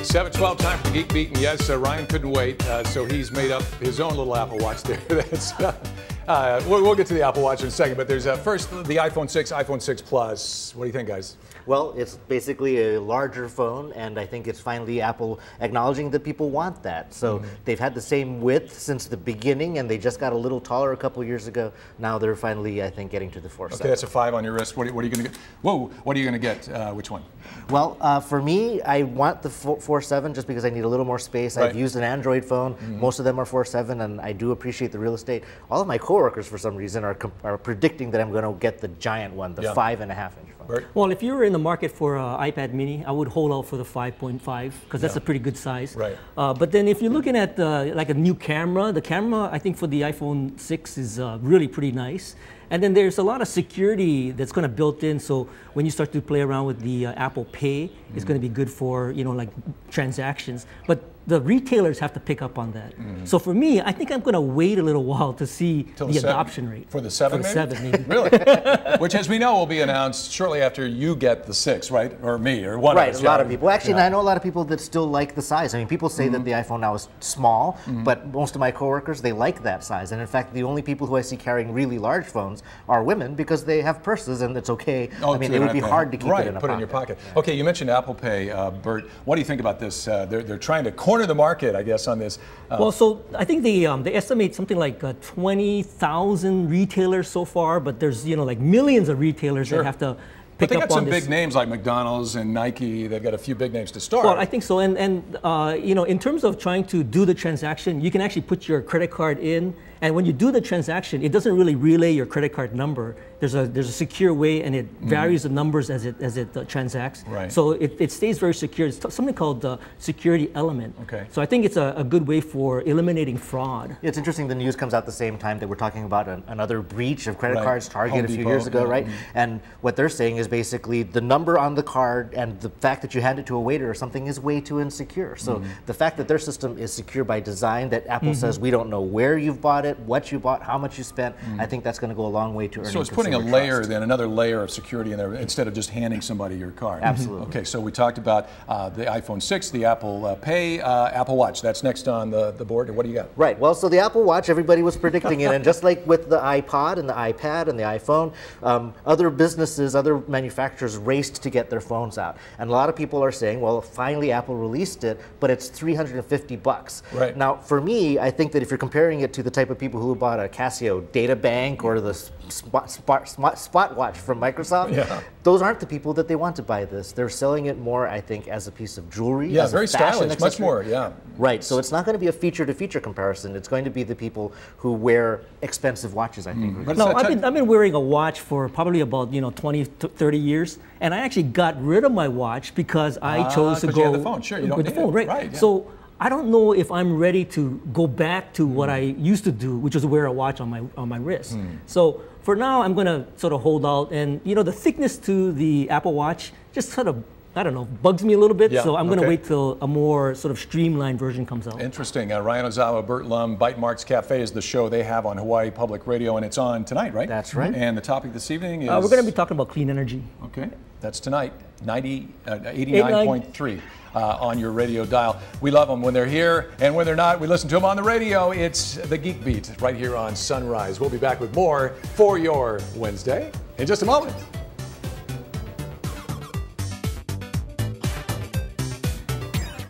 7:12 time for the Geek Beat, and yes, Ryan couldn't wait, so he's made up his own little Apple Watch there. That's, we'll get to the Apple Watch in a second, but there's first the iPhone 6, iPhone 6 Plus. What do you think, guys? Well, it's basically a larger phone, and I think it's finally Apple acknowledging that people want that. So they've had the same width since the beginning, and they just got a little taller a couple years ago. Now they're finally, I think, getting to the 4.7. Okay, that's a 5 on your wrist. What are you going to get? Whoa, what are you going to get? Which one? Well, for me, I want the 4.7 just because I need a little more space. Right. I've used an Android phone. Most of them are 4.7, and I do appreciate the real estate. All of my coworkers, for some reason, are predicting that I'm going to get the giant one, the 5.5-inch phone. Burt? Well, if you were in the market for iPad mini, I would hold out for the 5.5 because that's a pretty good size. Right. But then if you're looking at like a new camera, the camera I think for the iPhone 6 is really pretty nice. And then there's a lot of security that's going to built in. So when you start to play around with the Apple Pay, it's going to be good for like transactions. But the retailers have to pick up on that. So for me, I think I'm going to wait a little while to see the adoption rate. For the 7, for the maybe? 7, maybe. Really? Which, as we know, will be announced shortly after you get the 6, right? Or me, or one Right, of us. a lot of people. Actually, I know a lot of people that still like the size. I mean, people say that the iPhone now is small, but most of my coworkers, they like that size. And in fact, the only people who I see carrying really large phones are women because they have purses and it's okay. Oh, I mean, it would be hard to keep it in a put it in your pocket. Okay, you mentioned Apple Pay, Burt. What do you think about this? They're trying to corner the market, I guess, on this. Well, so I think they estimate something like 20,000 retailers so far, but there's like millions of retailers that have to pick up on this. But they got some big names like McDonald's and Nike. They've got a few big names to start. Well, I think so. And in terms of trying to do the transaction, you can actually put your credit card in. And when you do the transaction, it doesn't really relay your credit card number. There's a secure way, and it varies the numbers as it transacts. Right. So it stays very secure. It's something called the security element. Okay. So I think it's a good way for eliminating fraud. It's interesting the news comes out the same time that we're talking about another breach of credit cards, Target Home a few Depot, years ago, right? And what they're saying is basically the number on the card and the fact that you hand it to a waiter or something is way too insecure. So the fact that their system is secure by design, that Apple says we don't know where you've bought it, what you bought, how much you spent, I think that's going to go a long way to earning So it's putting a consumer layer, trust. then another layer of security in there instead of just handing somebody your card. Absolutely. Okay, so we talked about the iPhone 6, the Apple Pay, Apple Watch. That's next on the board. What do you got? Right. Well, so the Apple Watch, everybody was predicting it, and just like with the iPod and the iPad and the iPhone, other businesses, other manufacturers raced to get their phones out. And a lot of people are saying, well, finally Apple released it, but it's $350. Right. Now, for me, I think that if you're comparing it to the type of people who bought a Casio Data Bank or the Spot Watch from Microsoft, those aren't the people that they want to buy this. They're selling it more, I think, as a piece of jewelry. Yeah, as very a fashion stylish, accessory. much more, yeah. Right, so it's not going to be a feature-to-feature comparison. It's going to be the people who wear expensive watches, I think. No, I've been wearing a watch for probably about 20 to 30 years, and I actually got rid of my watch because I chose to go you had the phone. Sure, you don't with the need phone, it. right? Yeah. So I don't know if I'm ready to go back to what I used to do, which was wear a watch on my wrist. So for now, I'm going to sort of hold out, and the thickness to the Apple Watch just sort of, I don't know, bugs me a little bit. So I'm going to wait till a more sort of streamlined version comes out. Interesting. Ryan Ozawa, Burt Lum, Bytemarks Cafe is the show they have on Hawaii Public Radio, and it's on tonight, right? That's right. And the topic this evening is? We're going to be talking about clean energy. Okay, that's tonight, 89.3 on your radio dial. We love them when they're here, and when they're not, we listen to them on the radio. It's the Geek Beat right here on Sunrise. We'll be back with more for your Wednesday in just a moment.